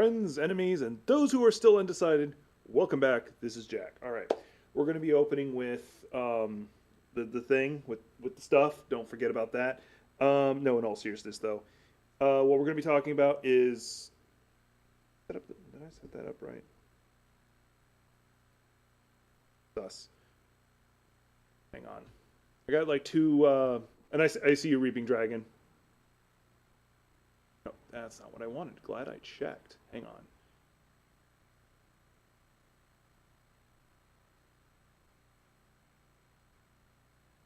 friends, enemies, and those who are still undecided, welcome back. This is Jack. All right, we're going to be opening with the thing with the stuff. Don't forget about that. No, in all seriousness, though, what we're going to be talking about is did I set that up right? Sus. Hang on. I got like two, and I see you, Reaping Dragon. No, that's not what I wanted. Glad I checked. Hang on.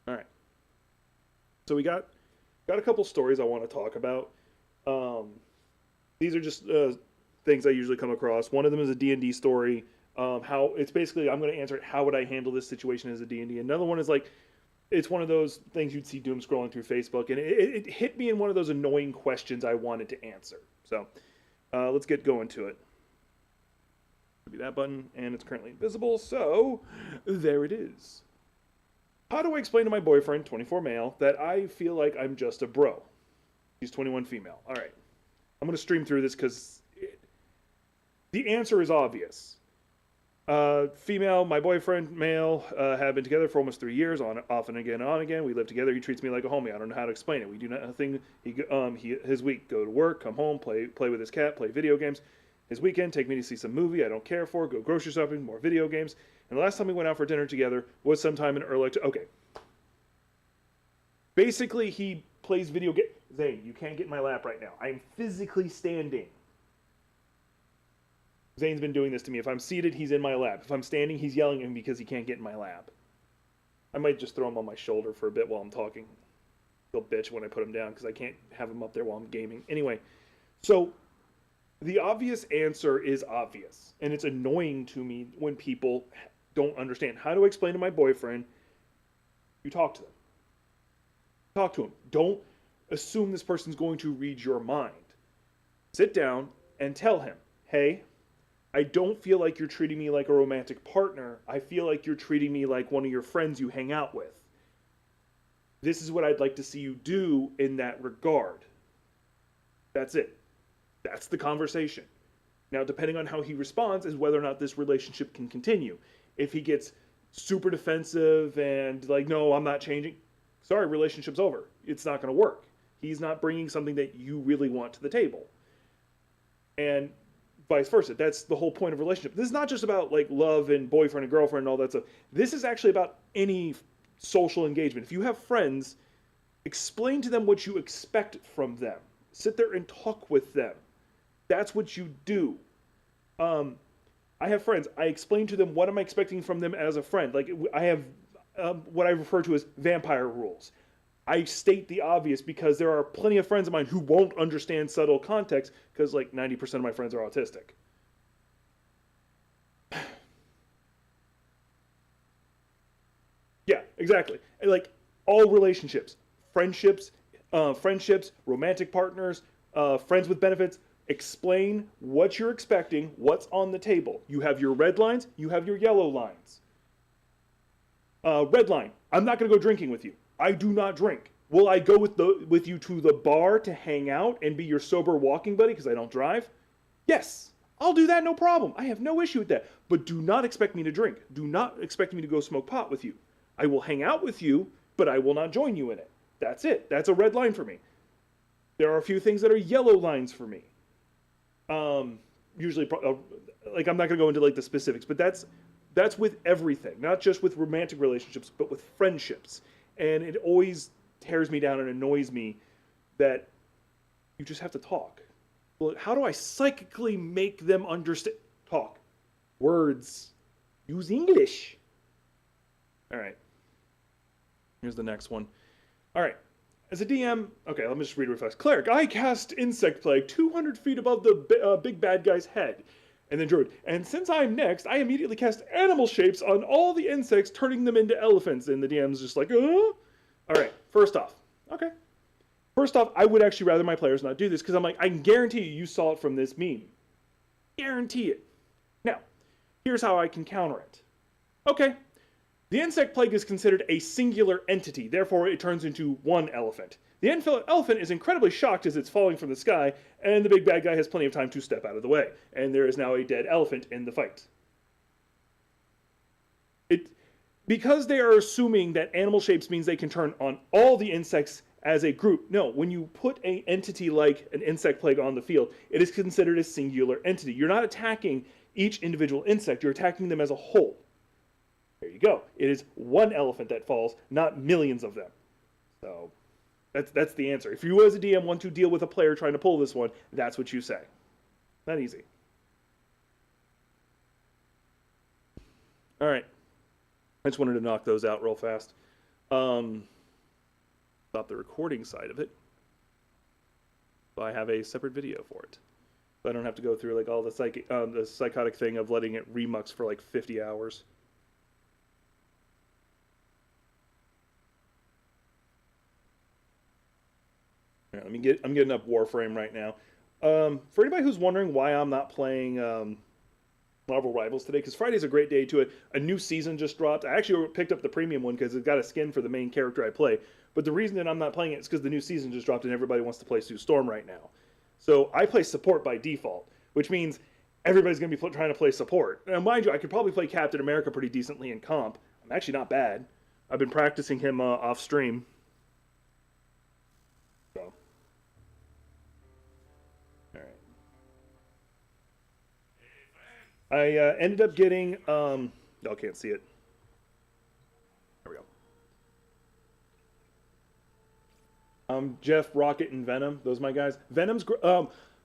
All right. So we got a couple stories I want to talk about. These are just things I usually come across. One of them is a D&D story. How it's basically I'm going to answer it. How would I handle this situation as a D&D? Another one is like it's one of those things you'd see doom scrolling through Facebook, and it hit me in one of those annoying questions I wanted to answer. So let's get going to it. It'll be that button, and it's currently invisible. So there it is. How do I explain to my boyfriend, 24 male, that I feel like I'm just a bro? He's 21 female. All right. I'm going to stream through this because the answer is obvious. Female, my boyfriend, male, have been together for almost 3 years, off and on again. We live together. He treats me like a homie. I don't know how to explain it. We do nothing. His week, go to work, come home, play with his cat, play video games. His weekend, take me to see some movie I don't care for, go grocery shopping, more video games. And the last time we went out for dinner together was sometime in early. Okay. Basically, he plays video games. Zane, you can't get in my lap right now. I'm physically standing. Zane's been doing this to me. If I'm seated, he's in my lap. If I'm standing, he's yelling at me because he can't get in my lap. I might just throw him on my shoulder for a bit while I'm talking. He'll bitch when I put him down because I can't have him up there while I'm gaming. Anyway, so the obvious answer is obvious. And it's annoying to me when people don't understand. How do I explain to my boyfriend? You talk to them. Talk to him. Don't assume this person's going to read your mind. Sit down and tell him, hey, I don't feel like you're treating me like a romantic partner. I feel like you're treating me like one of your friends you hang out with. This is what I'd like to see you do in that regard. That's it. That's the conversation. Now, depending on how he responds is whether or not this relationship can continue. If he gets super defensive and like, no, I'm not changing. Sorry, relationship's over. It's not going to work. He's not bringing something that you really want to the table. And vice versa. That's the whole point of relationship. This is not just about like love and boyfriend and girlfriend and all that stuff. This is actually about any social engagement. If you have friends, explain to them what you expect from them. Sit there and talk with them. That's what you do. I have friends. I explain to them what am I expecting from them as a friend. Like I have what I refer to as vampire rules. I state the obvious because there are plenty of friends of mine who won't understand subtle context because like 90% of my friends are autistic. Yeah, exactly. Like all relationships, friendships, romantic partners, friends with benefits, explain what you're expecting, what's on the table. You have your red lines, you have your yellow lines. Red line, I'm not going to go drinking with you. I do not drink. Will I go with you to the bar to hang out and be your sober walking buddy because I don't drive? Yes, I'll do that, no problem. I have no issue with that. But do not expect me to drink. Do not expect me to go smoke pot with you. I will hang out with you, but I will not join you in it. That's it. That's a red line for me. There are a few things that are yellow lines for me. Usually, like I'm not going to go into like the specifics, but that's with everything, not just with romantic relationships, but with friendships. And it always tears me down and annoys me that you just have to talk. Well, how do I psychically make them understand? Talk. Words. Use English. All right. Here's the next one. All right. As a DM, okay, let me just read it real fast. Cleric, I cast Insect Plague 200 feet above the big bad guy's head. And then Druid, and since I'm next, I immediately cast animal shapes on all the insects, turning them into elephants. And the DM's just like, All right, first off, okay. First off, I would actually rather my players not do this because I'm like, I can guarantee you saw it from this meme. Guarantee it. Now, here's how I can counter it. Okay, The insect plague is considered a singular entity, therefore it turns into one elephant. The elephant is incredibly shocked as it's falling from the sky, and the big bad guy has plenty of time to step out of the way, and there is now a dead elephant in the fight. Because they are assuming that animal shapes means they can turn on all the insects as a group. No, when you put an entity like an insect plague on the field, it is considered a singular entity. You're not attacking each individual insect, you're attacking them as a whole. There you go. It is one elephant that falls, not millions of them. So that's the answer. If you as a DM want to deal with a player trying to pull this one, that's what you say. Not easy. All right. I just wanted to knock those out real fast. Stop the recording side of it. So I have a separate video for it. So I don't have to go through like all the psychotic thing of letting it remux for like 50 hours. Right, I'm getting up Warframe right now. For anybody who's wondering why I'm not playing Marvel Rivals today, because Friday's a great day to it. A new season just dropped. I actually picked up the premium one because it got a skin for the main character I play. But the reason that I'm not playing it is because the new season just dropped and everybody wants to play Sue Storm right now. So I play support by default, which means everybody's going to be trying to play support. Now, mind you, I could probably play Captain America pretty decently in comp. I'm actually not bad. I've been practicing him off stream. So. I ended up getting, y'all can't see it. There we go. Jeff, Rocket, and Venom. Those are my guys. Venom's,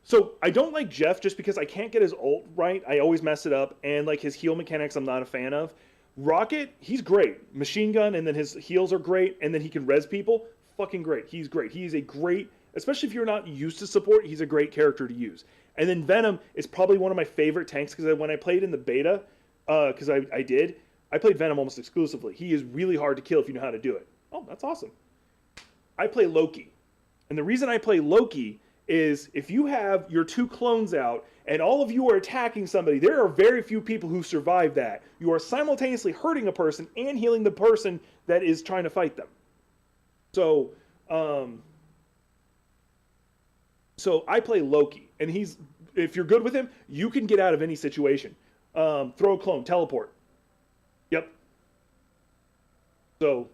so I don't like Jeff just because I can't get his ult right. I always mess it up. And like his heal mechanics, I'm not a fan of. Rocket, he's great. Machine gun, and then his heals are great. And then he can res people. Fucking great. He's great. He's a great, especially if you're not used to support, he's a great character to use. And then Venom is probably one of my favorite tanks because when I played in the beta, because I played Venom almost exclusively. He is really hard to kill if you know how to do it. Oh, that's awesome. I play Loki. And the reason I play Loki is if you have your two clones out and all of you are attacking somebody, there are very few people who survive that. You are simultaneously hurting a person and healing the person that is trying to fight them. So I play Loki, and if you're good with him, you can get out of any situation. Throw a clone, teleport. Yep. So,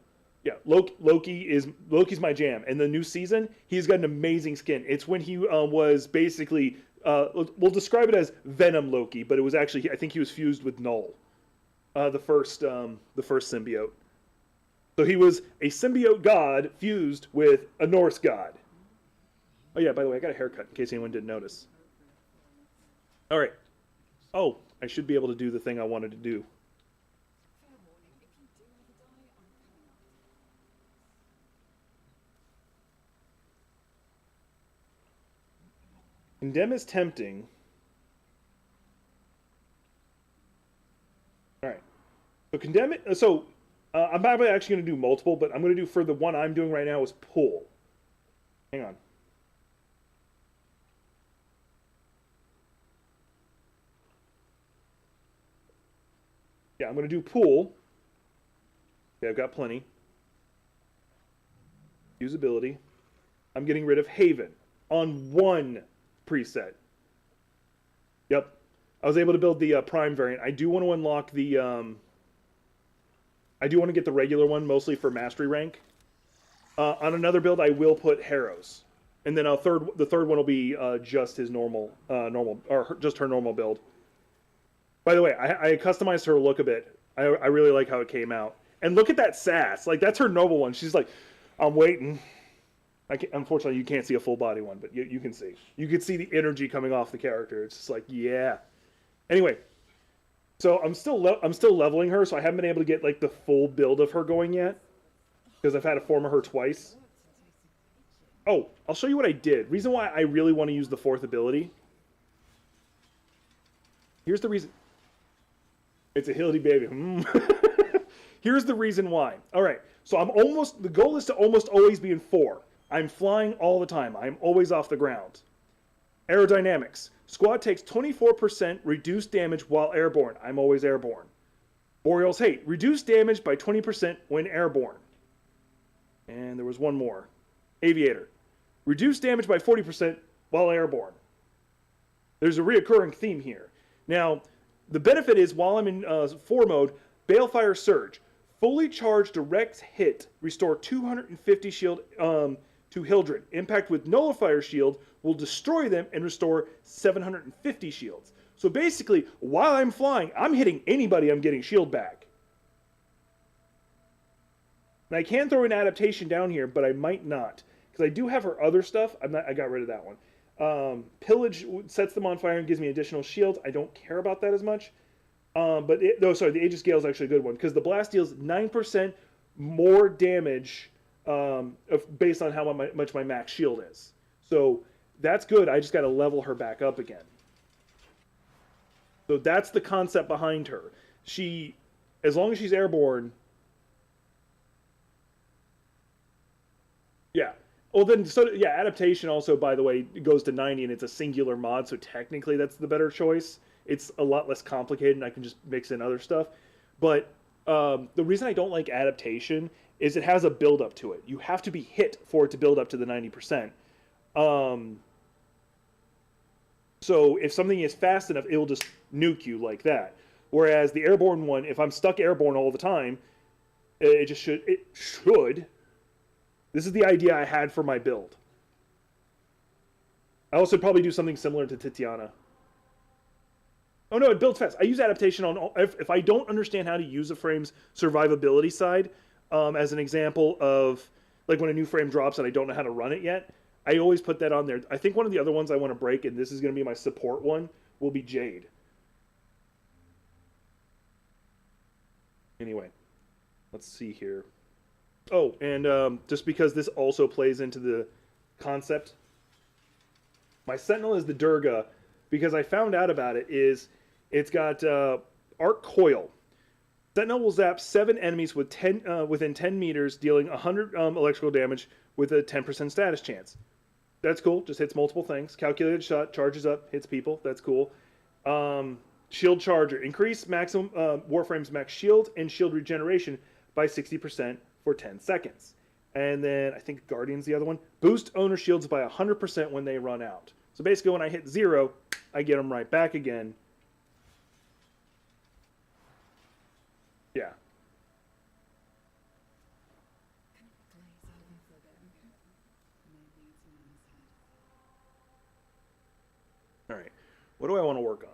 yeah, Loki's my jam. And the new season, he's got an amazing skin. It's when he was basically, we'll describe it as Venom Loki, but it was actually, I think he was fused with Null, the first symbiote. So he was a symbiote god fused with a Norse god. Oh yeah, by the way, I got a haircut in case anyone didn't notice. All right. Oh, I should be able to do the thing I wanted to do. Condemn is tempting. All right. So condemn it. So I'm probably actually going to do multiple, but I'm going to do for the one I'm doing right now is pull. Hang on. Yeah, I'm going to do pool. Okay, I've got plenty. Usability. I'm getting rid of Haven on one preset. Yep. I was able to build the Prime variant. I do want to unlock the... I do want to get the regular one, mostly for Mastery rank. On another build, I will put Harrows. And then the third one will be just his normal, or just her normal build. By the way, I customized her look a bit. I really like how it came out. And look at that sass. Like, that's her noble one. She's like, I'm waiting. Unfortunately, you can't see a full body one, but you can see. You can see the energy coming off the character. It's just like, yeah. Anyway, so I'm still leveling her, so I haven't been able to get like the full build of her going yet. Because I've had a form of her twice. Oh, I'll show you what I did. Reason why I really want to use the fourth ability. Here's the reason. It's a Hildy baby. Here's the reason why. All right, so the goal is to almost always be in 4. I'm flying all the time. I'm always off the ground. Aerodynamics. Squad takes 24% reduced damage while airborne. I'm always airborne. Boreal's Hate. Reduce damage by 20% when airborne. And there was one more. Aviator. Reduce damage by 40% while airborne. There's a reoccurring theme here. Now, the benefit is while I'm in 4 mode, Balefire Surge. Fully charged direct hit. Restore 250 shield to Hildred. Impact with Nullifier Shield will destroy them and restore 750 shields. So basically, while I'm flying, I'm hitting anybody, I'm getting shield back. And I can throw an adaptation down here, but I might not. Because I do have her other stuff. I got rid of that one. Pillage sets them on fire and gives me additional shields. I don't care about that as much. The Aegis Gale is actually a good one. Because the blast deals 9% more damage based on how much my max shield is. So that's good. I just got to level her back up again. So that's the concept behind her. She, as long as she's airborne, yeah. Well then, adaptation also, by the way, goes to 90 and it's a singular mod, so technically that's the better choice. It's a lot less complicated and I can just mix in other stuff. But the reason I don't like adaptation is it has a build up to it. You have to be hit for it to build up to the 90%. So if something is fast enough, it will just nuke you like that. Whereas the airborne one, if I'm stuck airborne all the time, it should. This is the idea I had for my build. I also probably do something similar to Titiana. Oh no, it builds fast. I use adaptation on if I don't understand how to use a frame's survivability side, as an example of like when a new frame drops and I don't know how to run it yet. I always put that on there. I think one of the other ones I want to break, and this is going to be my support one, will be Jade. Anyway, let's see here. Oh, and just because this also plays into the concept, my Sentinel is the Durga, because I found out about it is it's got Arc Coil. Sentinel will zap 7 enemies with within 10 meters, dealing 100 electrical damage with a 10% status chance. That's cool. Just hits multiple things. Calculated shot, charges up, hits people. That's cool. Shield Charger. Increase maximum Warframe's max shield and shield regeneration by 60% for 10 seconds. And then I think Guardian's the other one. Boost owner shields by 100% when they run out. So basically when I hit 0, I get them right back again. Yeah. All right. What do I want to work on?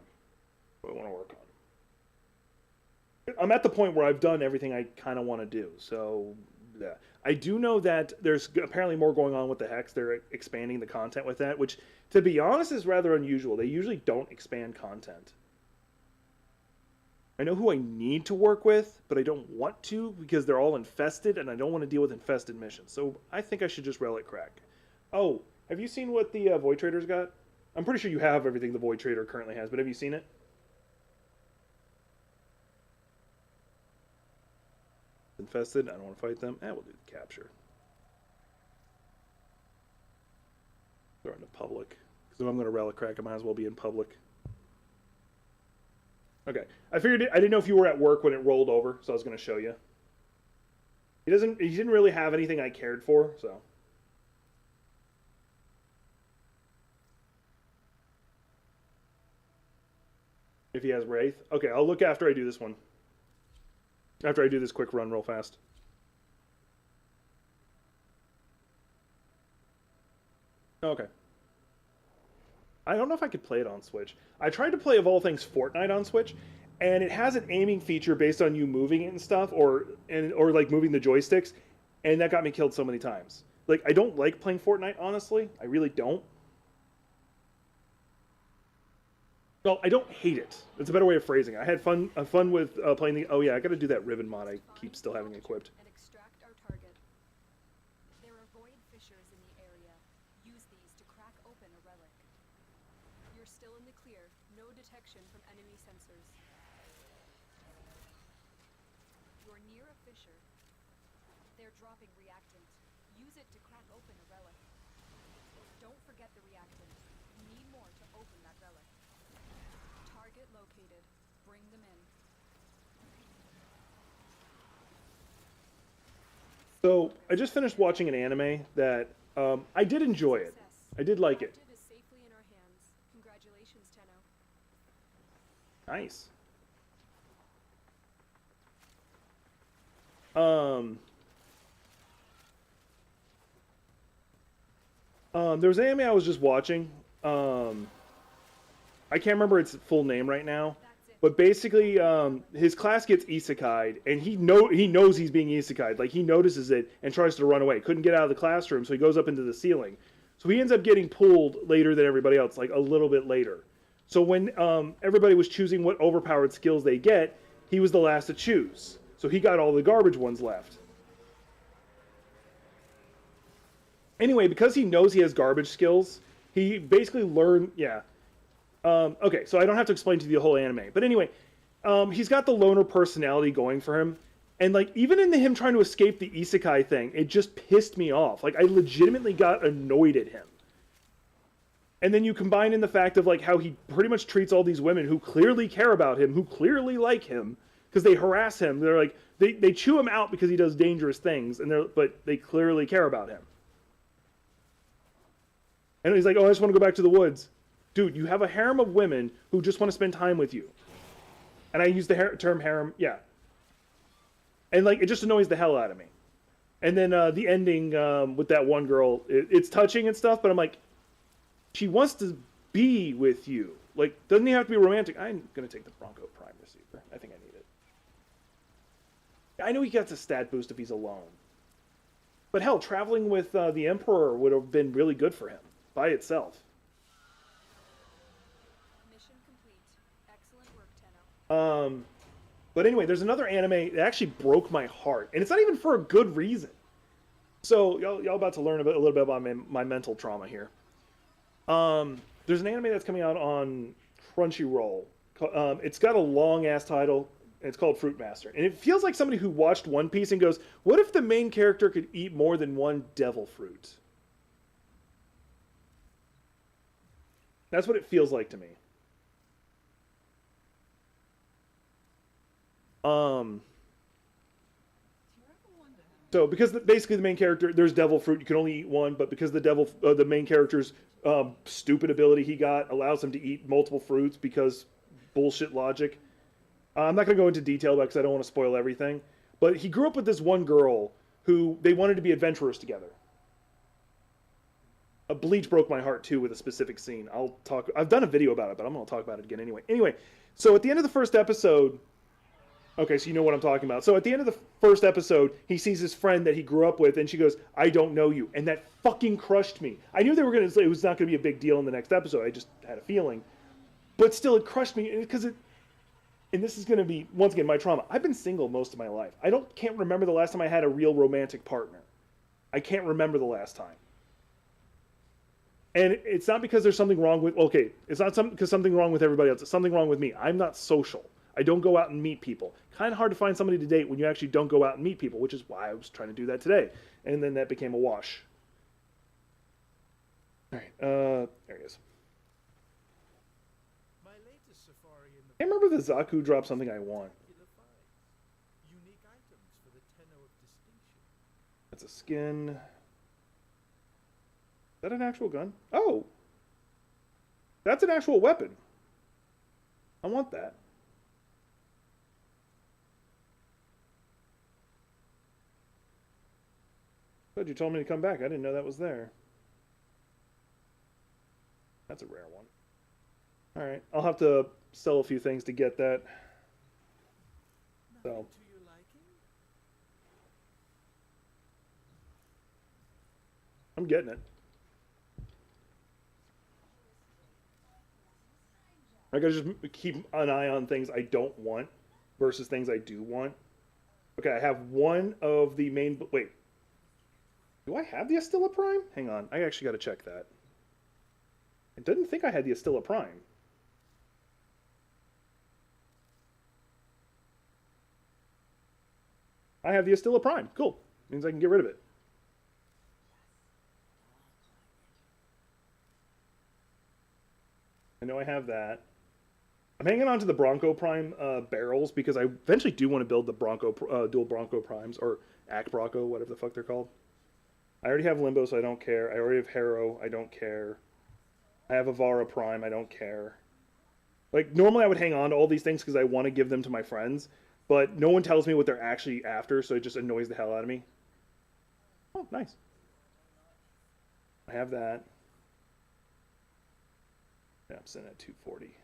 I'm at the point where I've done everything I kind of want to do. So, yeah. I do know that there's apparently more going on with the Hex. They're expanding the content with that, which, to be honest, is rather unusual. They usually don't expand content. I know who I need to work with, but I don't want to because they're all infested, and I don't want to deal with infested missions. So I think I should just relic crack. Oh, have you seen what the Void Trader's got? I'm pretty sure you have everything the Void Trader currently has, but have you seen it? Infested. I don't want to fight them. We'll do the capture. Throw into public. Because if I'm going to relic crack, I might as well be in public. Okay. I figured I didn't know if you were at work when it rolled over, so I was going to show you. He didn't really have anything I cared for, so. If he has Wraith. Okay, I'll look after I do this one. After I do this quick run real fast. Okay. I don't know if I could play it on Switch. I tried to play, of all things, Fortnite on Switch, and it has an aiming feature based on you moving it and stuff, or like moving the joysticks, and that got me killed so many times. Like, I don't like playing Fortnite, honestly. I really don't. Well, I don't hate it. It's a better way of phrasing it. I had fun with playing the... Oh yeah, I gotta do that Riven mod I keep still having equipped. And extract our target. There are void fissures in the area. Use these to crack open a relic. You're still in the clear. No detection from enemy sensors. You're near a fissure. They're dropping reactant. Use it to crack open a relic. Don't forget the reactant. You need more to open that relic. Target located. Bring them in. So I just finished watching an anime that I did enjoy it. I did like it. Objective is safely in our hands. Congratulations, Tenno. Nice. There was an anime I was just watching. I can't remember its full name right now, but basically, his class gets isekai'd, and he knows he's being isekai'd. Like, he notices it and tries to run away. Couldn't get out of the classroom, so he goes up into the ceiling. So he ends up getting pulled later than everybody else, like a little bit later. So when everybody was choosing what overpowered skills they get, he was the last to choose. So he got all the garbage ones left. Anyway, because he knows he has garbage skills, he basically learned, yeah. Okay, so I don't have to explain to you the whole anime. But anyway, he's got the loner personality going for him. And, like, even in him trying to escape the isekai thing, it just pissed me off. Like, I legitimately got annoyed at him. And then you combine in the fact of, like, how he pretty much treats all these women who clearly care about him, who clearly like him, because they harass him. They're like, they chew him out because he does dangerous things, but they clearly care about him. And he's like, oh, I just want to go back to the woods. Dude, you have a harem of women who just want to spend time with you. And I use the term harem, yeah. And, like, it just annoys the hell out of me. And then the ending with that one girl, it's touching and stuff, but I'm like, she wants to be with you. Like, doesn't he have to be romantic? I'm going to take the Bronco Prime receiver. I think I need it. I know he gets a stat boost if he's alone. But hell, traveling with the Emperor would have been really good for him by itself. Mission complete. Excellent work, Tenno. But anyway, there's another anime that actually broke my heart, and it's not even for a good reason. So y'all about to learn a little bit about my mental trauma here. There's an anime that's coming out on Crunchyroll. It's got a long ass title, and it's called Fruit Master. And it feels like somebody who watched One Piece and goes, "What if the main character could eat more than one devil fruit?" That's what it feels like to me. So because basically the main character, there's devil fruit, you can only eat one, but because the main character's stupid ability he got allows him to eat multiple fruits because bullshit logic. I'm not going to go into detail about because I don't want to spoil everything. But he grew up with this one girl who they wanted to be adventurers together. Bleach broke my heart too with a specific scene. I've done a video about it, but I'm going to talk about it again anyway. Anyway, so at the end of the first episode, okay, so you know what I'm talking about. So at the end of the first episode, he sees his friend that he grew up with, and she goes, "I don't know you," and that fucking crushed me. I knew they were gonna say it was not gonna be a big deal in the next episode. I just had a feeling, but still, it crushed me because it. And this is gonna be once again my trauma. I've been single most of my life. Can't remember the last time I had a real romantic partner. I can't remember the last time. And it's not because there's something wrong with. Okay, it's not because something wrong with everybody else. It's something wrong with me. I'm not social. I don't go out and meet people. Kind of hard to find somebody to date when you actually don't go out and meet people, which is why I was trying to do that today. And then that became a wash. All right, there he is. My latest safari in the I remember the Zaku dropped something I want. unique items for the Tenno of distinction. That's a skin. Is that an actual gun? Oh! That's an actual weapon. I want that. Good, you told me to come back. I didn't know that was there. That's a rare one. Alright, I'll have to sell a few things to get that. So, To your liking? I'm getting it. I gotta just keep an eye on things I don't want versus things I do want. Okay, I have one of the main... Wait. Do I have the Astilla Prime? Hang on, I actually gotta check that. I didn't think I had the Astilla Prime. I have the Astilla Prime. Cool. Means I can get rid of it. I know I have that. I'm hanging on to the Bronco Prime barrels because I eventually do want to build the dual Bronco Primes, or Act Bronco, whatever the fuck they're called. I already have Limbo, so I don't care. I already have Harrow, I don't care. I have Avara Prime, I don't care. Like, normally I would hang on to all these things because I want to give them to my friends, but no one tells me what they're actually after, so it just annoys the hell out of me. Oh, nice. I have that. Yeah, I'm sitting at 240.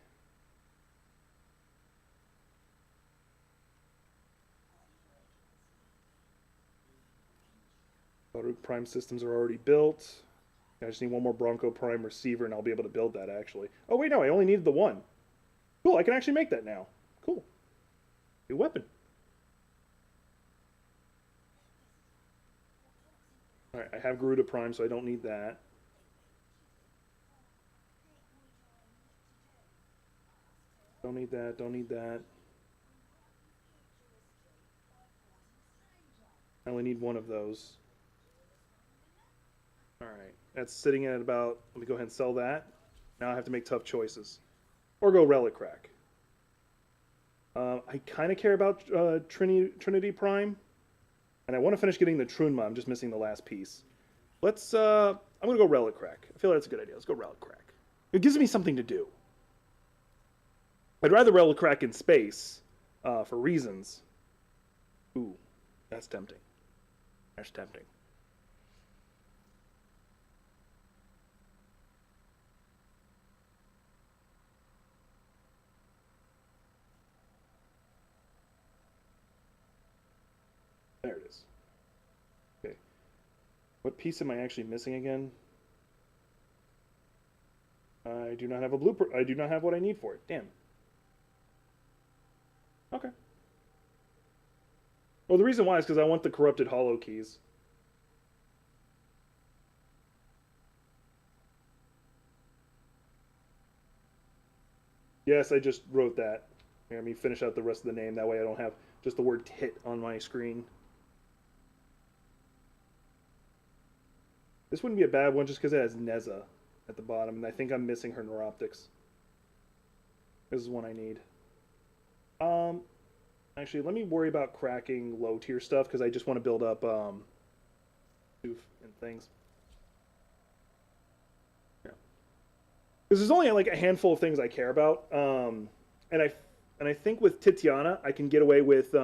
Baruch Prime systems are already built. I just need one more Bronco Prime receiver and I'll be able to build that, actually. Oh, wait, no, I only needed the one. Cool, I can actually make that now. Cool. New weapon. Alright, I have Garuda Prime, so I don't need that. Don't need that, don't need that. I only need one of those. Alright, that's sitting at about... Let me go ahead and sell that. Now I have to make tough choices. Or go Relic Crack. I kind of care about Trinity Prime. And I want to finish getting the Trunma. I'm just missing the last piece. Let's... I'm going to go Relic Crack. I feel like that's a good idea. Let's go Relic Crack. It gives me something to do. I'd rather Relic Crack in space. For reasons. Ooh, that's tempting. That's tempting. There it is. Okay. What piece am I actually missing again? I do not have a blueprint. I do not have what I need for it. Damn. Okay. Well, the reason why is because I want the corrupted hollow keys. Yes, I just wrote that. Here, let me finish out the rest of the name. That way I don't have just the word tit on my screen. This wouldn't be a bad one just because it has Neza at the bottom, and I think I'm missing her neuroptics. This is one I need. Actually, let me worry about cracking low tier stuff because I just want to build up stoof and things. Yeah. Because there's only like a handful of things I care about, and I think with Titiana I can get away with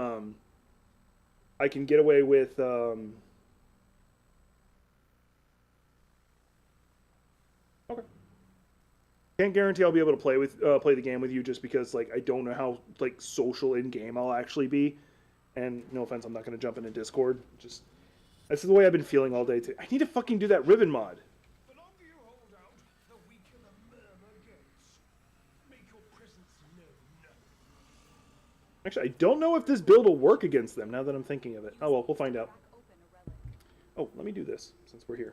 Okay. Can't guarantee I'll be able to play the game with you just because like I don't know how like social in game I'll actually be, and no offense, I'm not gonna jump into Discord. Just that's the way I've been feeling all day. I need to fucking do that ribbon mod. The longer you hold out, the weaker the murmur gets. Make your presence known. Actually, I don't know if this build will work against them. Now that I'm thinking of it. Oh well, we'll find out. Oh, let me do this since we're here.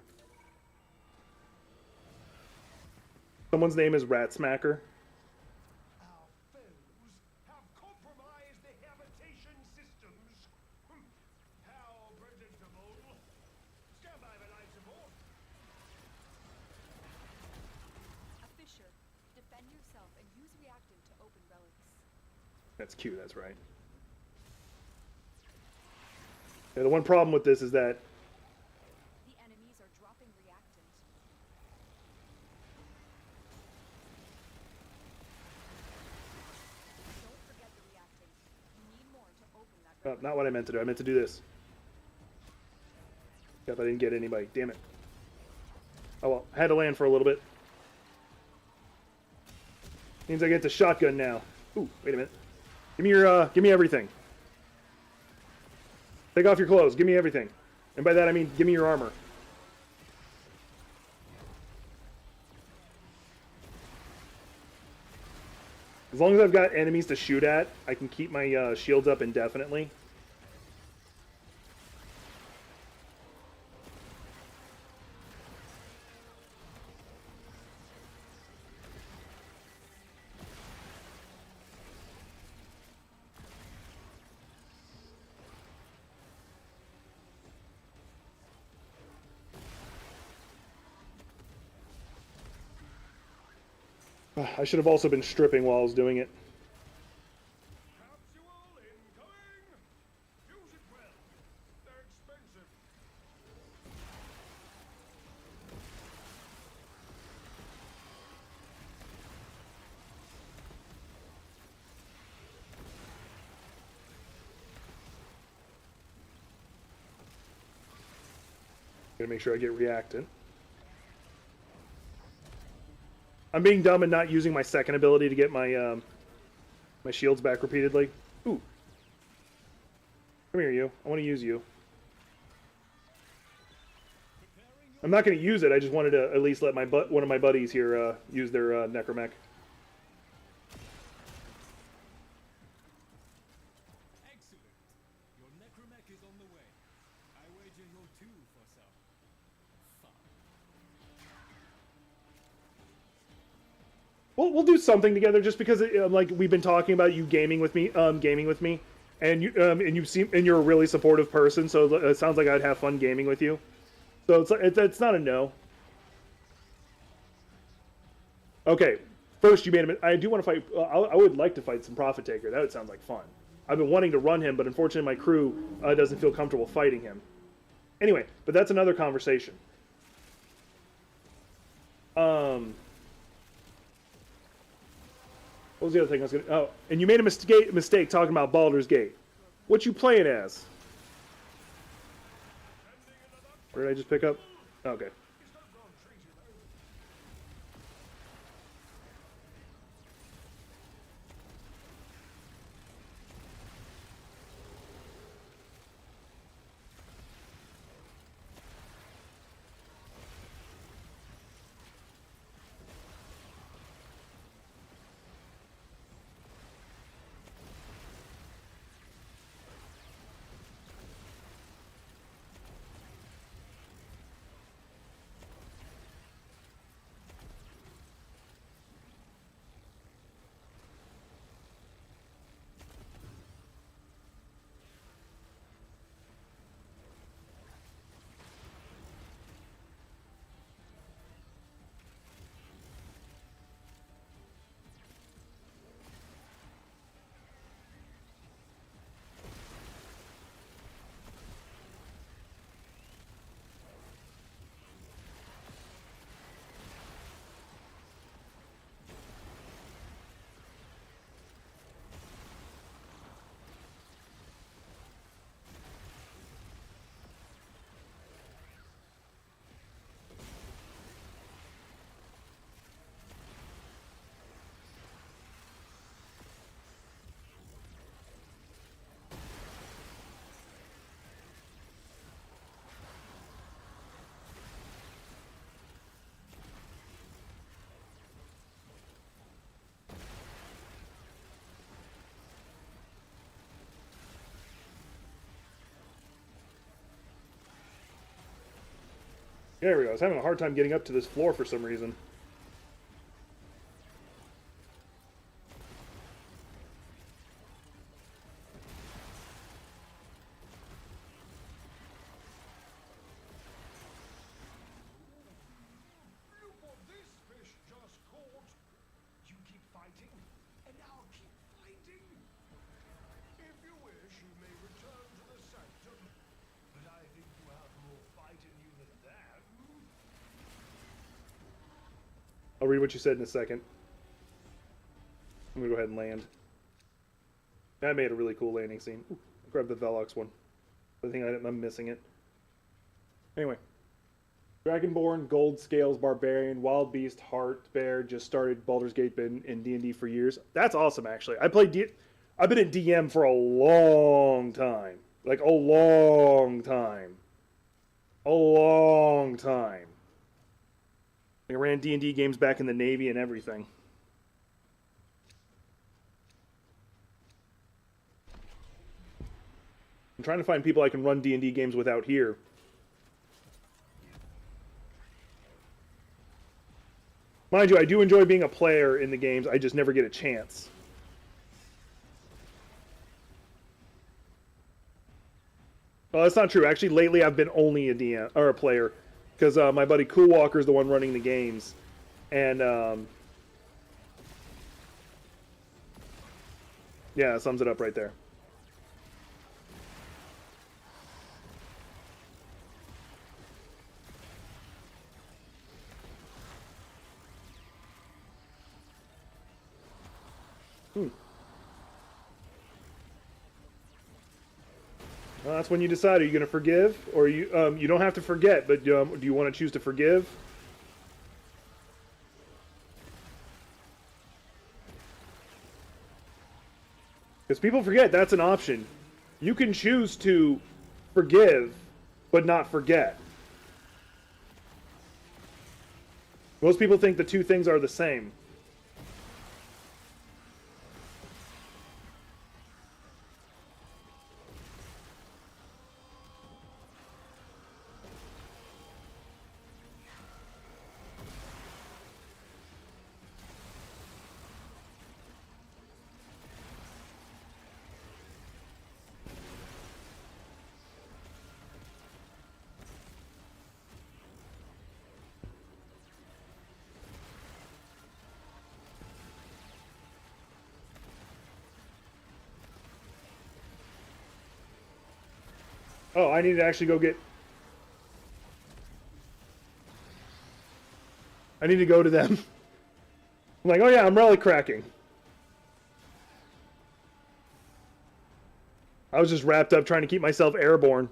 Someone's name is Rat Smacker. Our foes have compromised the habitation systems. How predictable. Stand by for life support. A fissure. Defend yourself and use reactant to open relics. That's Q, that's right. Yeah, the one problem with this is that The enemies are dropping reactant. Don't forget the reactant. You need more to open that relic. not what I meant to do. I meant to do this. Yep, I didn't get anybody. Damn it. Oh well, I had to land for a little bit. Means I get the shotgun now. Ooh, wait a minute. Give me everything. Take off your clothes. Give me everything. And by that I mean, give me your armor. As long as I've got enemies to shoot at, I can keep my shields up indefinitely. I should have also been stripping while I was doing it. Gotta make sure I get reactant. I'm being dumb and not using my second ability to get my my shields back repeatedly. Ooh. Come here, you. I want to use you. I'm not going to use it. I just wanted to at least let one of my buddies here use their necromech. Excellent. Your necromech is on the way. I wager you're due for some fun. We'll do something together just because like we've been talking about you gaming with me, and you're a really supportive person. So it sounds like I'd have fun gaming with you. So it's not a no. Okay, first you made him. I do want to fight. I would like to fight some Prophet Taker. That would sound like fun. I've been wanting to run him, but unfortunately my crew doesn't feel comfortable fighting him. Anyway, but that's another conversation. What was the other thing I was gonna? Oh, and you made a mistake talking about Baldur's Gate. What you playing as? What did I just pick up? Okay. There we go. I was having a hard time getting up to this floor for some reason. Look what this fish just caught. You keep fighting, and I'll keep fighting. If you wish, you may return to the sanctum, but I think you have more fight in you than that. I'll read what you said in a second. I'm gonna go ahead and land. That made a really cool landing scene. Ooh, I'll grab the Velox one. I think I'm missing it. Anyway. Dragonborn, Gold Scales, Barbarian, Wild Beast, Heart, Bear, just started Baldur's Gate in D&D for years. That's awesome, actually. I've been in DM for a long time. Like, a long time. A long time. I ran D&D games back in the Navy and everything. I'm trying to find people I can run D&D games without here. Mind you, I do enjoy being a player in the games, I just never get a chance. Well, that's not true. Actually, lately I've been only a DM, or a player. Because my buddy Cool Walker is the one running the games. And, yeah, that sums it up right there. Well, that's when you decide: are you going to forgive, or you don't have to forget, but do you want to choose to forgive? Because people forget that's an option. You can choose to forgive, but not forget. Most people think the two things are the same. Oh, I need to actually go get... I need to go to them. I'm like, oh yeah, I'm relic cracking. I was just wrapped up trying to keep myself airborne.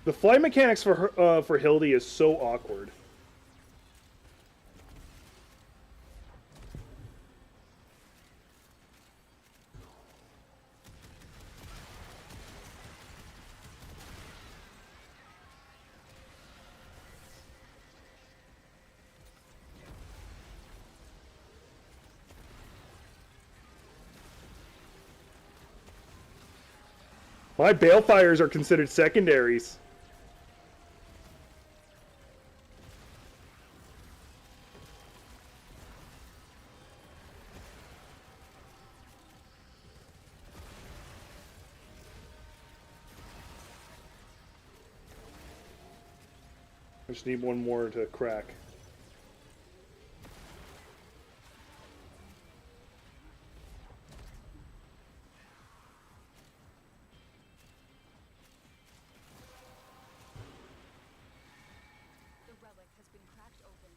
The flight mechanics for Hildy is so awkward. My balefires are considered secondaries. I just need one more to crack. The relic has been cracked open.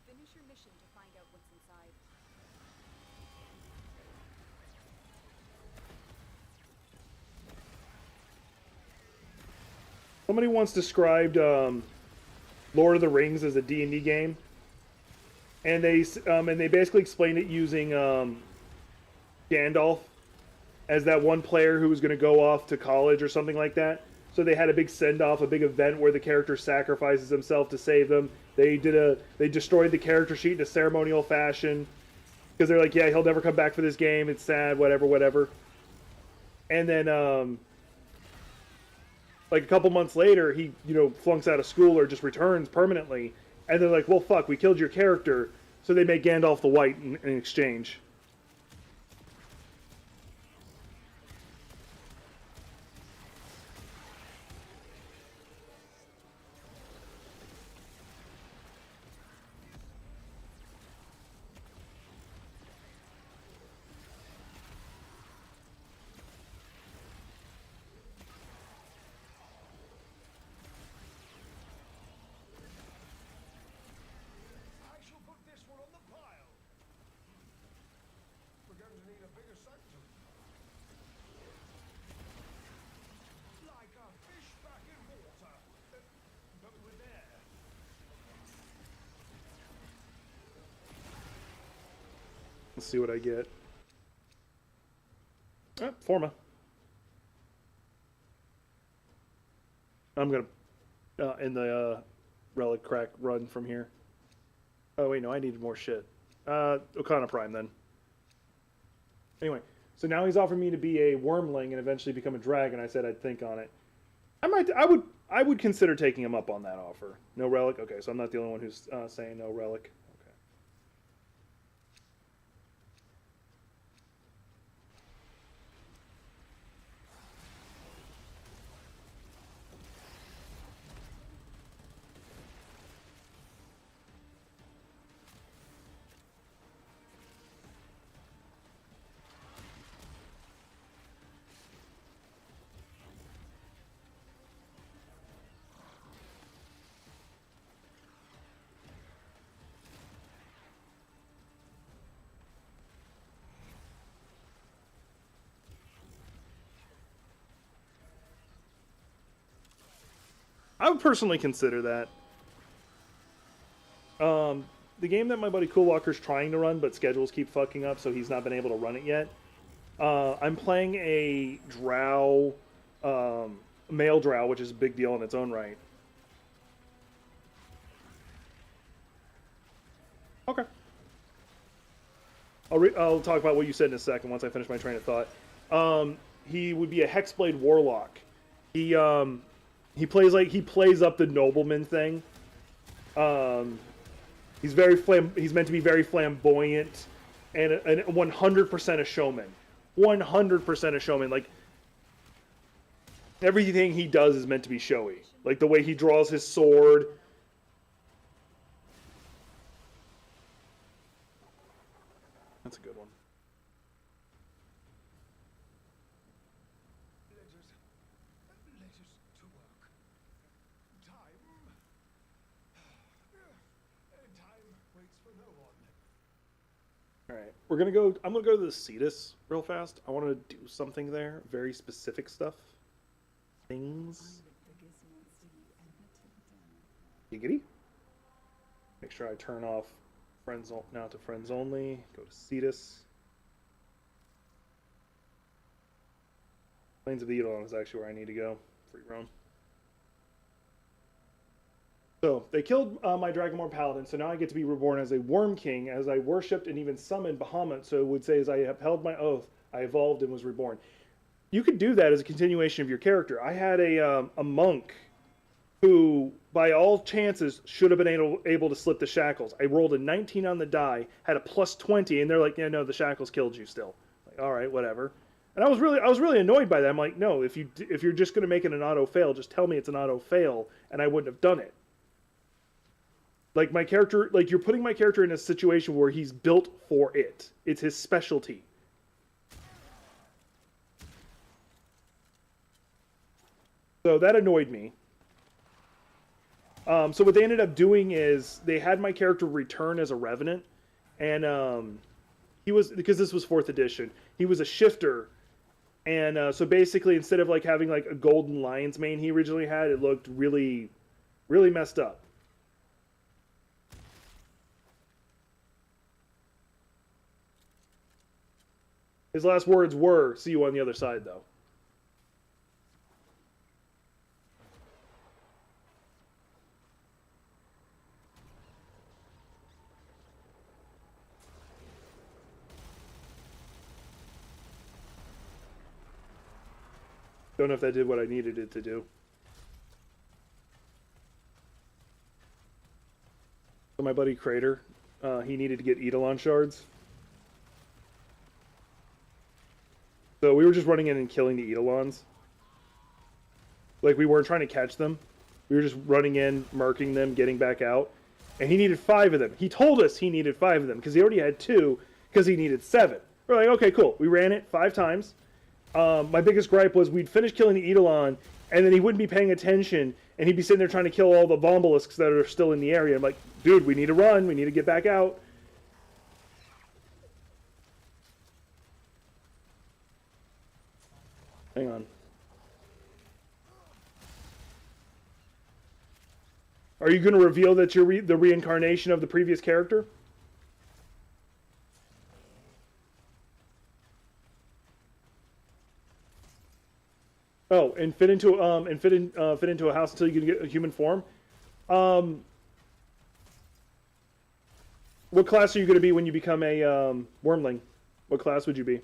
Finish your mission to find out what's inside. Somebody once described Lord of the Rings as a D&D game, and they basically explained it using Gandalf as that one player who was going to go off to college or something like that. So they had a big send-off, a big event where the character sacrifices himself to save them. They destroyed the character sheet in a ceremonial fashion because they're like, yeah, he'll never come back for this game. It's sad, whatever. And then like a couple months later, he flunks out of school or just returns permanently. And they're like, well, fuck, we killed your character. So they make Gandalf the White in exchange. I shall put this one on the pile. We're going to need a bigger sanctum. Like a fish back in water. But with air. Let's see what I get. Forma. I'm gonna in the relic crack run from here. Oh wait, no, I needed more shit. Okana Prime then. Anyway, so now he's offered me to be a wormling and eventually become a dragon. I said I'd think on it. I would consider taking him up on that offer. No relic? Okay, so I'm not the only one who's saying no relic. Okay. I would personally consider that. The game that my buddy Coolwalker's trying to run, but schedules keep fucking up, so he's not been able to run it yet. I'm playing a drow, male drow, which is a big deal in its own right. Okay. I'll talk about what you said in a second once I finish my train of thought. He would be a Hexblade Warlock. He plays up the nobleman thing. He's meant to be very flamboyant and 100% a showman. 100% a showman. Like everything he does is meant to be showy. Like the way he draws his sword. That's a good one. Let us to work. Time waits for no one. All right, we're gonna go. I'm gonna go to the Cetus real fast. I want to do something there, very specific stuff, things. Giggity. Make sure I turn off friends now to friends only. Go to Cetus. Plains of the Eidolon is actually where I need to go. Free roam. So, they killed my Dragonborn Paladin, so now I get to be reborn as a Worm King, as I worshipped and even summoned Bahamut, so it would say, as I upheld my oath, I evolved and was reborn. You could do that as a continuation of your character. I had a monk who, by all chances, should have been able to slip the shackles. I rolled a 19 on the die, had a plus 20, and they're like, yeah, no, the shackles killed you still. Like, all right, whatever. And I was really annoyed by that. I'm like, no, if you're just going to make it an auto fail, just tell me it's an auto fail, and I wouldn't have done it. Like my character, like you're putting my character in a situation where he's built for it. It's his specialty. So that annoyed me. So what they ended up doing is they had my character return as a revenant, and he was, because this was 4th edition, he was a shifter, and so basically instead of like having like a golden lion's mane he originally had, it looked really, really messed up. His last words were, "See you on the other side," though. Don't know if that did what I needed it to do. So my buddy Crater, he needed to get Eidolon shards. So we were just running in and killing the Eidolons. Like, we weren't trying to catch them. We were just running in, marking them, getting back out. And he needed 5 of them. He told us he needed 5 of them, because he already had 2, because he needed 7. We're like, okay, cool. We ran it 5 times. My biggest gripe was we'd finish killing the Eidolon, and then he wouldn't be paying attention, and he'd be sitting there trying to kill all the Vombalusks that are still in the area. I'm like, dude, we need to run. We need to get back out. Hang on. Are you going to reveal that you're the reincarnation of the previous character? Oh, and fit into a house until you can get a human form. What class are you going to be when you become a wormling? What class would you be?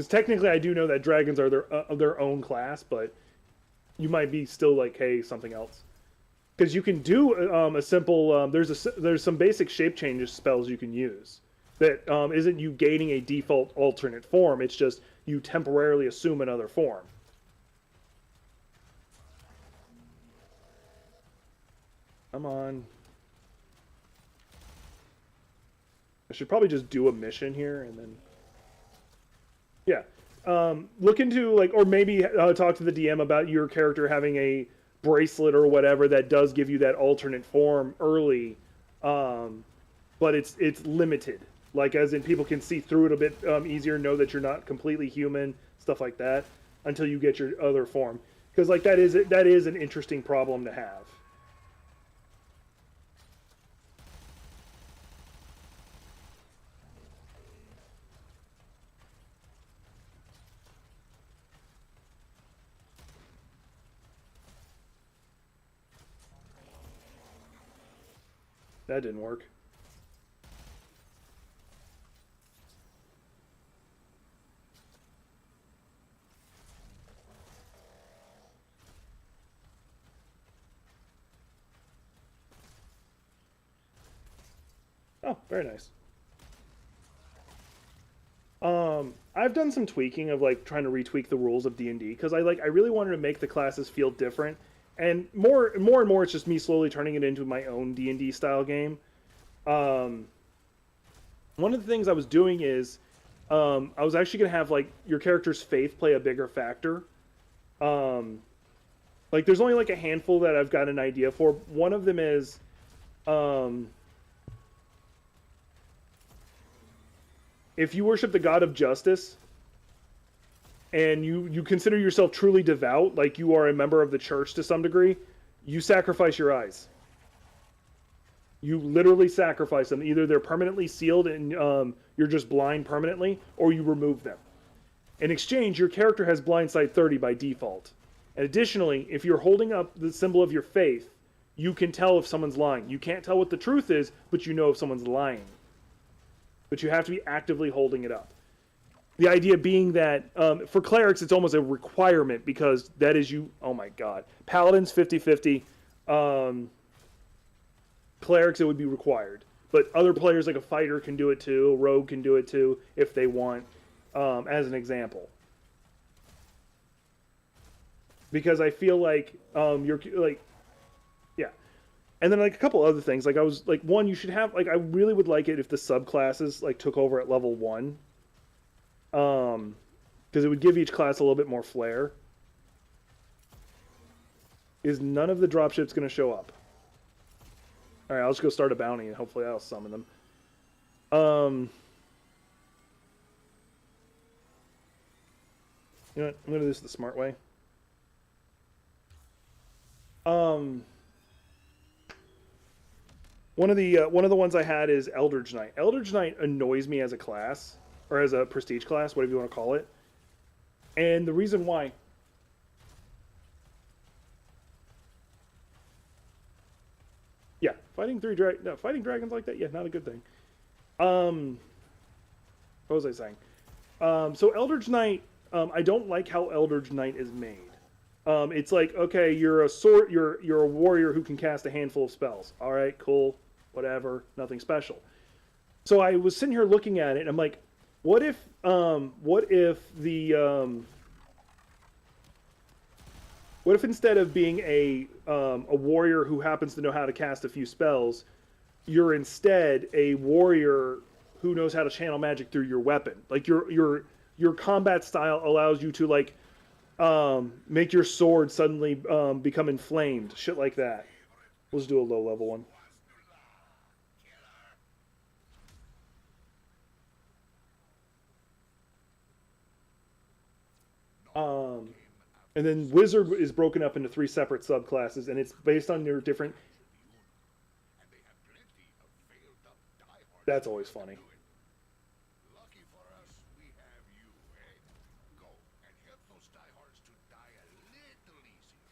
Because technically, I do know that dragons are their own class, but you might be still like, hey, something else. Because you can do a simple. There's some basic shape changes spells you can use that isn't you gaining a default alternate form. It's just you temporarily assume another form. Come on. I should probably just do a mission here and then. Yeah. Look into like, or maybe talk to the DM about your character having a bracelet or whatever that does give you that alternate form early, but it's limited. Like as in people can see through it a bit easier, know that you're not completely human, stuff like that, until you get your other form. Because like that is an interesting problem to have. That didn't work. Oh, very nice. I've done some tweaking of like trying to retweak the rules of D&D because I really wanted to make the classes feel different, and more and more it's just me slowly turning it into my own D&D style game. One of the things I was doing is I was actually gonna have like your character's faith play a bigger factor. Like there's only like a handful that I've got an idea for. One of them is if you worship the god of justice and you consider yourself truly devout, like you are a member of the church to some degree, you sacrifice your eyes. You literally sacrifice them. Either they're permanently sealed and you're just blind permanently, or you remove them. In exchange, your character has blind sight 30 by default. And additionally, if you're holding up the symbol of your faith, you can tell if someone's lying. You can't tell what the truth is, but you know if someone's lying. But you have to be actively holding it up. The idea being that for clerics, it's almost a requirement because that is you. Oh my god. Paladins 50-50. Clerics, it would be required. But other players, like a fighter, can do it too. A rogue can do it too if they want, as an example. Because I feel like you're like, yeah. And then like a couple other things. Like I was like, one, you should have like I really would like it if the subclasses like took over at level 1. Because it would give each class a little bit more flair. Is none of the dropships going to show up? All right, I'll just go start a bounty and hopefully I'll summon them. You know what? I'm going to do this the smart way. One of the ones I had is Eldritch Knight. Eldritch Knight annoys me as a class, or as a prestige class, whatever you want to call it. And the reason why. Yeah, fighting dragons like that, yeah, not a good thing. What was I saying? So Eldritch Knight, I don't like how Eldritch Knight is made. It's like, okay, you're a warrior who can cast a handful of spells. All right, cool, whatever, nothing special. So I was sitting here looking at it, and I'm like, what if instead of being a warrior who happens to know how to cast a few spells, you're instead a warrior who knows how to channel magic through your weapon. Like your combat style allows you to like make your sword suddenly become inflamed, shit like that. Let's do a low level one. And then Wizard is broken up into 3 separate subclasses, and it's based on your different... That's always funny. Lucky for us, we have you, eh? Go and help those diehards to die a little easier.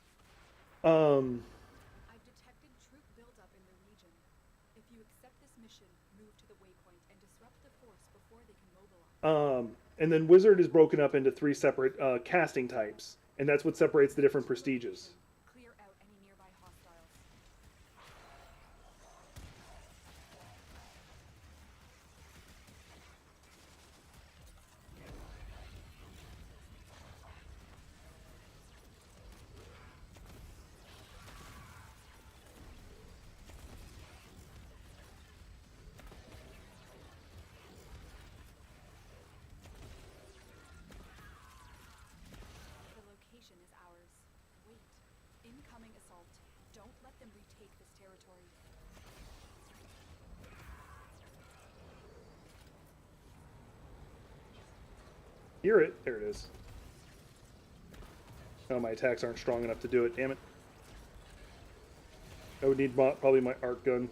I've detected troop buildup in the region. If you accept this mission, move to the waypoint and disrupt the force before they can mobilize. And then wizard is broken up into 3 separate casting types, and that's what separates the different prestiges. Clear out any nearby hostiles. The location is ours. Wait. Incoming assault. Don't let them retake this territory. Hear it. There it is. Oh, my attacks aren't strong enough to do it. Damn it. I would need probably my arc gun.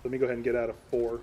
Let me go ahead and get out of 4.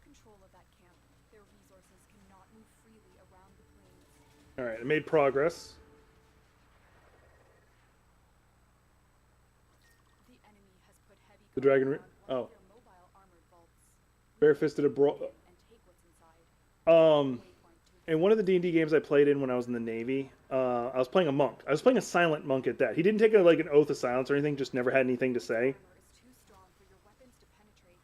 Control of that camp, their resources cannot move freely around the plains. Alright, I made progress. The enemy has put heavy The dragon... guard on one of Oh. their mobile armored vaults. Barefisted a bro... And take what's inside. In one of the D&D games I played in when I was in the Navy, I was playing a monk. I was playing a silent monk at that. He didn't take like an oath of silence or anything, just never had anything to say. Armor is too strong for your weapons to penetrate.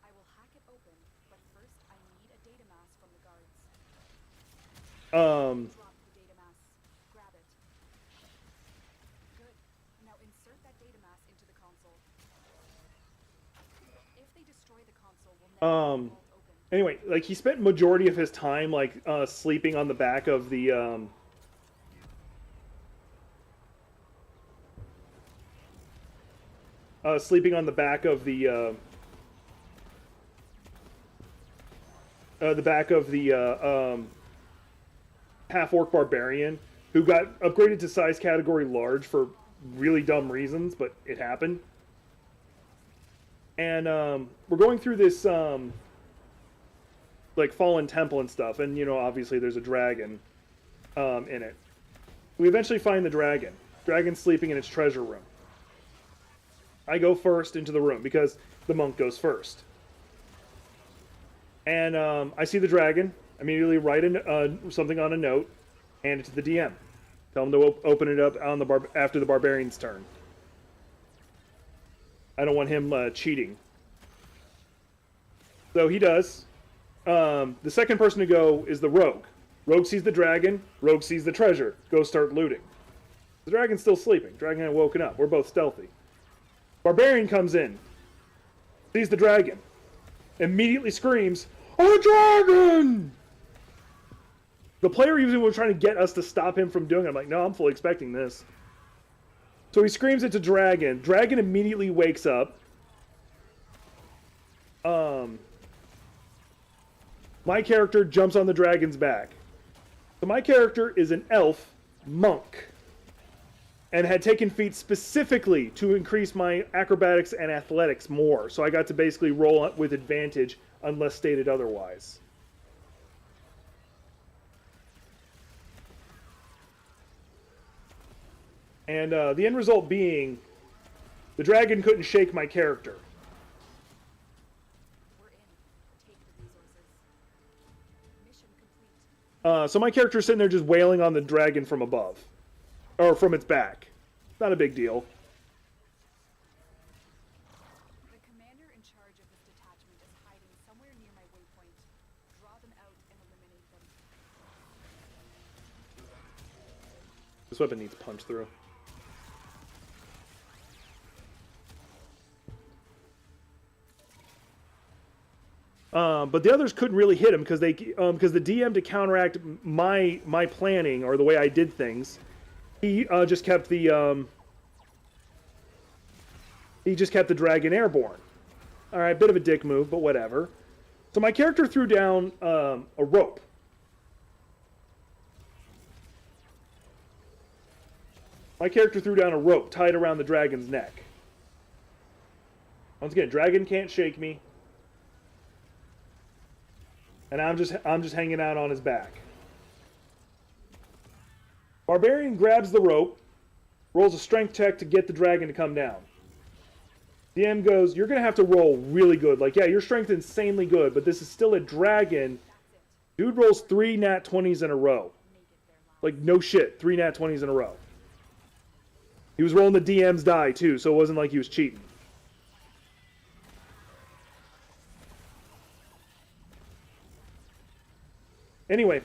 I will hack it open, but first I need a data mass from the guards. Drop the data mass. Grab it. Good. Now insert that data mass into the console. If they destroy the console, we'll never get the vault open. Anyway, like he spent majority of his time like sleeping on the back of the sleeping on the back of the half-orc barbarian who got upgraded to size category large for really dumb reasons, but it happened. And we're going through this like fallen temple and stuff, and you know, obviously there's a dragon in it. We eventually find the dragon. Dragon's sleeping in its treasure room. I go first into the room because the monk goes first. And I see the dragon. Immediately write something on a note, hand it to the DM. Tell him to open it up on the after the barbarian's turn. I don't want him cheating. So he does. The second person to go is the rogue. Rogue sees the dragon. Rogue sees the treasure. Go start looting. The dragon's still sleeping. Dragon had woken up. We're both stealthy. Barbarian comes in. Sees the dragon. Immediately screams, "A dragon!" The player even was trying to get us to stop him from doing it. I'm like, no, I'm fully expecting this. So he screams it to Dragon. Dragon immediately wakes up. My character jumps on the dragon's back. So my character is an elf monk and had taken feats specifically to increase my acrobatics and athletics more. So I got to basically roll with advantage unless stated otherwise. And the end result being, the dragon couldn't shake my character. We're in. Take the resources. Mission complete. So my character's sitting there just wailing on the dragon from above. Or from its back. Not a big deal. The commander in charge of this detachment is hiding somewhere near my waypoint. Draw them out and eliminate them. This weapon needs punch through. But the others couldn't really hit him because the DM, to counteract my planning or the way I did things, he just kept the dragon airborne. All right, bit of a dick move, but whatever. So my character threw down a rope. My character threw down a rope tied around the dragon's neck. Once again, dragon can't shake me. And I'm just hanging out on his back. Barbarian grabs the rope, rolls a strength check to get the dragon to come down. DM goes, "You're going to have to roll really good. Like, yeah, your strength is insanely good, but this is still a dragon." Dude rolls 3 nat 20s in a row. Like, no shit, 3 nat 20s in a row. He was rolling the DM's die, too, so it wasn't like he was cheating. Anyway,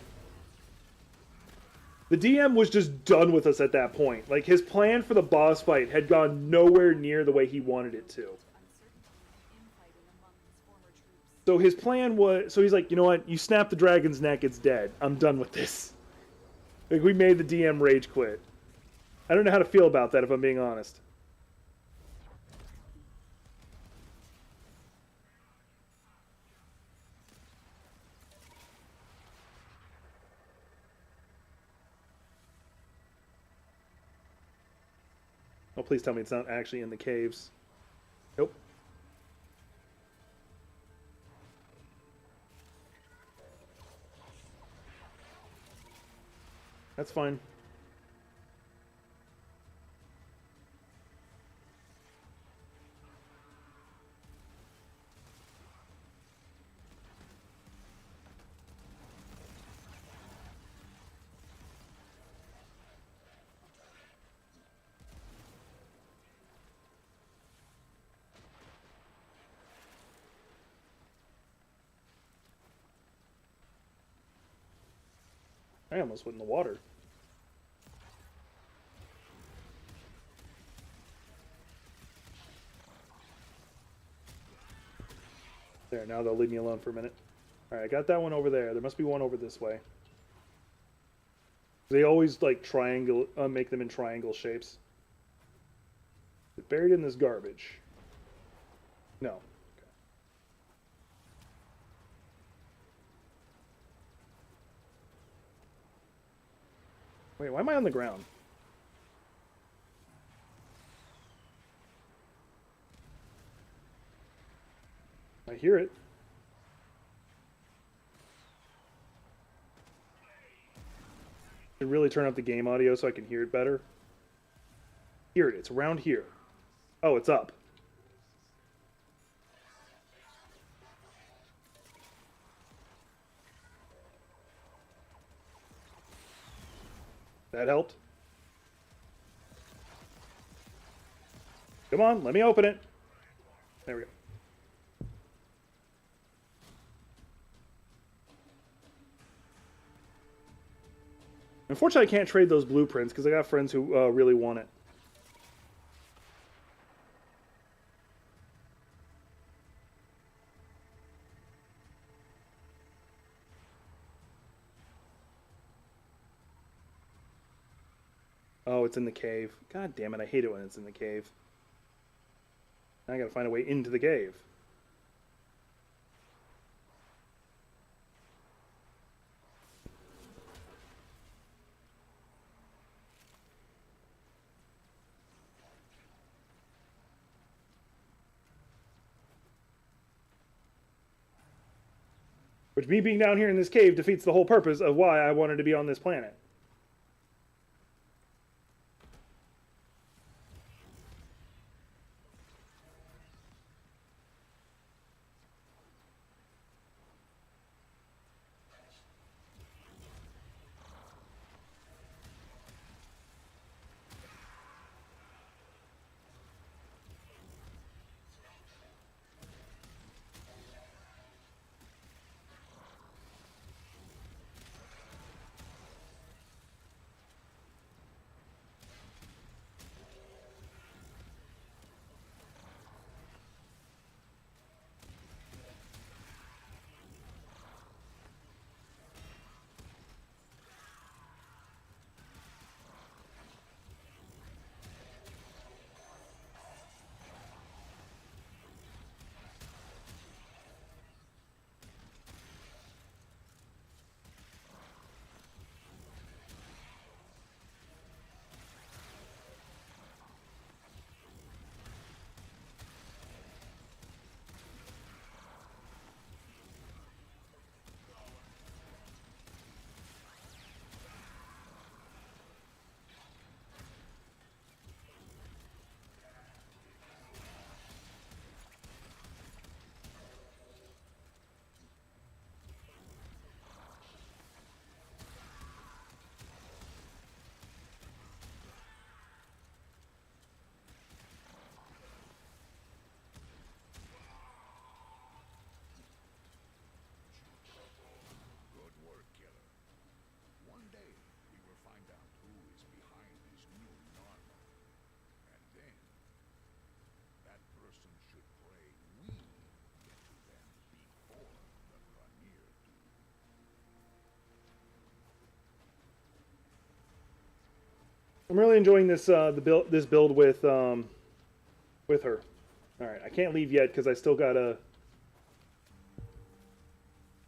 the DM was just done with us at that point. Like, his plan for the boss fight had gone nowhere near the way he wanted it to. So his plan was, so he's like, you know what, you snap the dragon's neck, it's dead. I'm done with this. Like, we made the DM rage quit. I don't know how to feel about that, if I'm being honest. Oh, please tell me it's not actually in the caves. Nope. That's fine. I almost went in the water. There, now they'll leave me alone for a minute. Alright, I got that one over there. There must be one over this way. They always, like, triangle, make them in triangle shapes. Is it buried in this garbage? No. Okay. Wait, why am I on the ground? I hear it. Should really turn up the game audio so I can hear it better. Here it is, around here. Oh, it's up. That helped? Come on, let me open it. There we go. Unfortunately, I can't trade those blueprints because I got friends who really want it. Oh, it's in the cave. God damn it, I hate it when it's in the cave. Now I gotta find a way into the cave. Which, me being down here in this cave defeats the whole purpose of why I wanted to be on this planet. Good work, killer. One day, we will find out who is behind this new normal. And then, that person should pray we get to them before the Vanir do. I'm really enjoying this this build with her. All right, I can't leave yet because I still gotta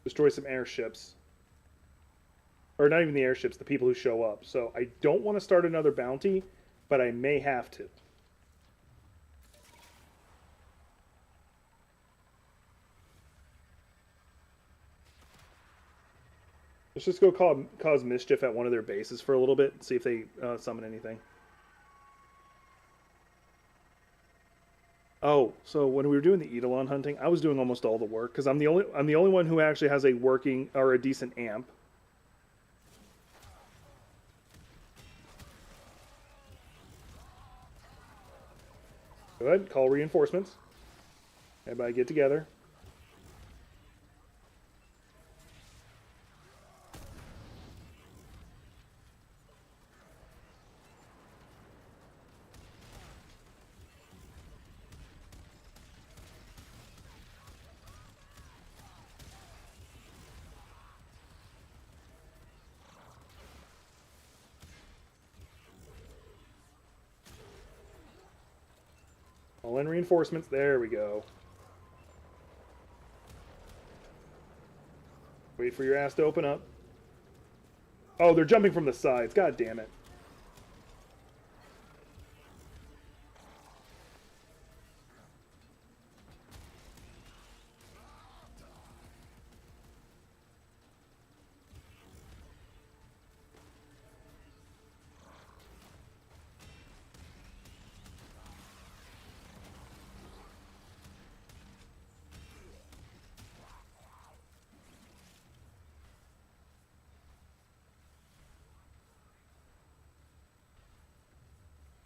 destroy some airships, or not even the airships, the people who show up. So I don't want to start another bounty, but I may have to. Let's just go cause mischief at one of their bases for a little bit and see if they summon anything. Oh, so when we were doing the Eidolon hunting, I was doing almost all the work because I'm the only one who actually has a working or a decent amp. Good. Call reinforcements. Everybody get together. Call in reinforcements. There we go. Wait for your ass to open up. Oh, they're jumping from the sides. God damn it.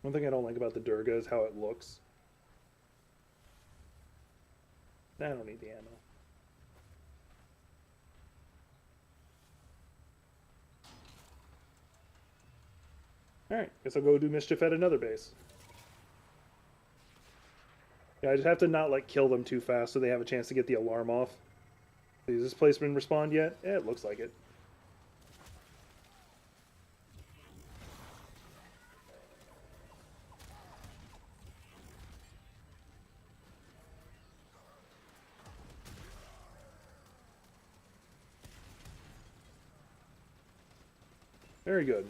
One thing I don't like about the Durga is how it looks. I don't need the ammo. Alright, guess I'll go do mischief at another base. Yeah, I just have to not, like, kill them too fast so they have a chance to get the alarm off. Has this place been respawned yet? Yeah, it looks like it. Very good.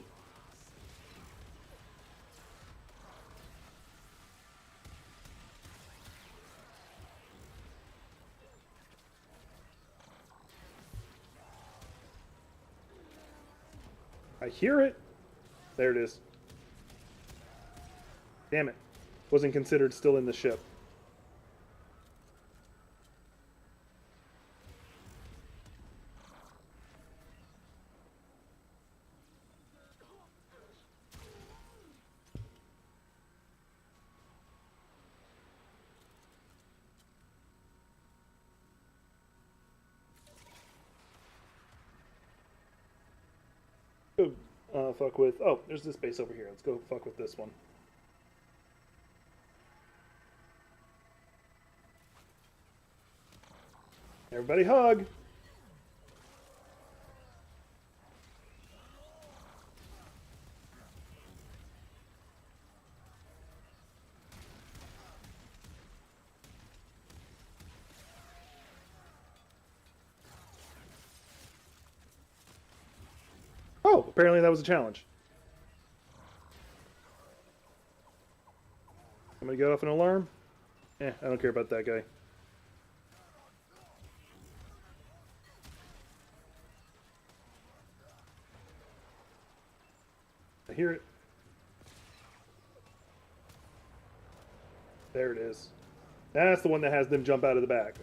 I hear it. There it is. Damn it. Wasn't considered still in the ship. Go fuck with... Oh, there's this base over here. Let's go fuck with this one. Everybody hug! Oh, apparently that was a challenge. I'm gonna get off an alarm. I don't care about that guy. I hear it. There it is. That's the one that has them jump out of the back.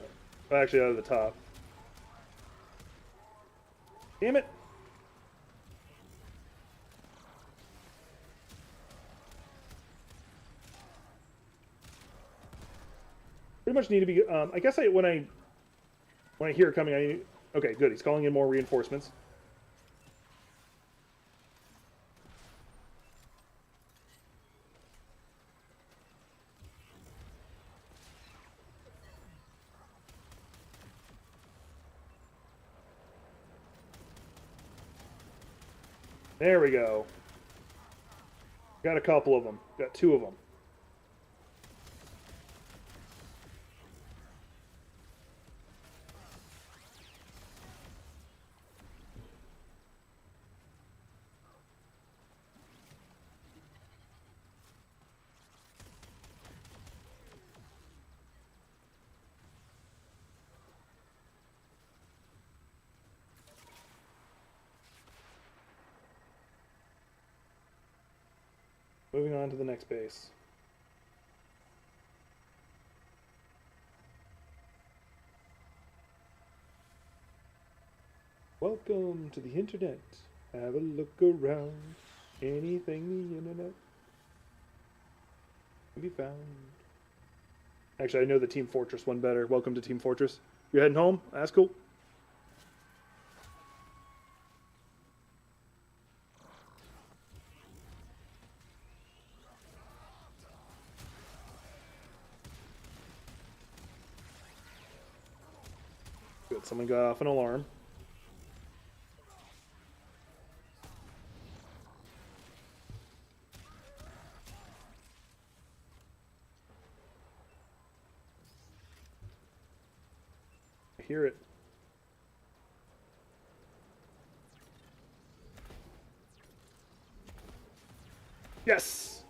Oh, actually, out of the top. Damn it! Pretty much need to be. I guess when I hear it coming, okay, good. He's calling in more reinforcements. There we go. Got a couple of them. Got two of them. Moving on to the next base. Welcome to the internet. Have a look around. Anything the internet can be found. Actually, I know the Team Fortress one better. Welcome to Team Fortress. You're heading home? That's cool. Good, someone got off an alarm. I hear it. Yes!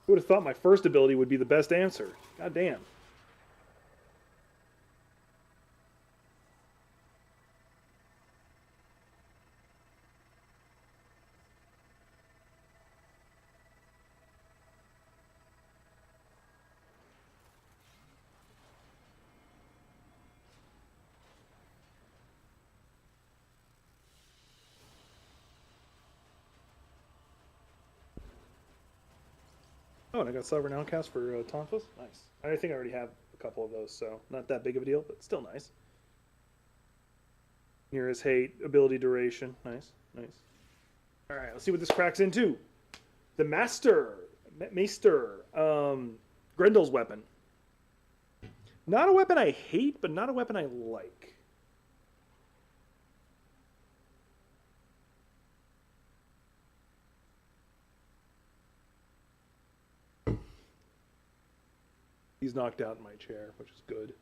Who would have thought my first ability would be the best answer? God damn. Oh, and I got Sovereign Outcast for Tonfas. Nice. I think I already have a couple of those, so not that big of a deal, but still nice. Nearest hate, ability duration. Nice, nice. All right, let's see what this cracks into. The Maester. Grendel's weapon. Not a weapon I hate, but not a weapon I like. He's knocked out in my chair, which is good.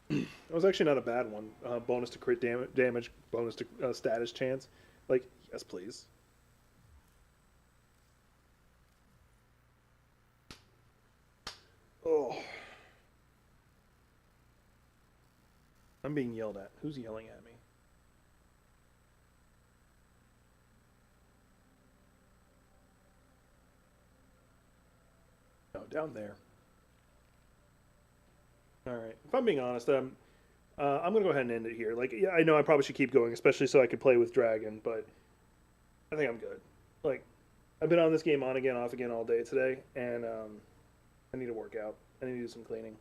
That was actually not a bad one. Bonus to crit damage, bonus to status chance. Like, yes, please. Oh. I'm being yelled at. Who's yelling at me? Oh, down there. All right. If I'm being honest, I'm gonna go ahead and end it here. Like, yeah, I know I probably should keep going, especially so I could play with Dragon, but I think I'm good. Like, I've been on this game on again, off again all day today, and I need to work out. I need to do some cleaning.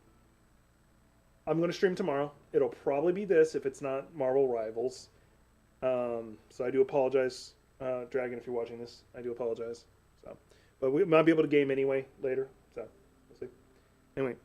I'm gonna stream tomorrow. It'll probably be this if it's not Marvel Rivals. So I do apologize, Dragon, if you're watching this. I do apologize. So, but we might be able to game anyway later. So we'll see. Anyway.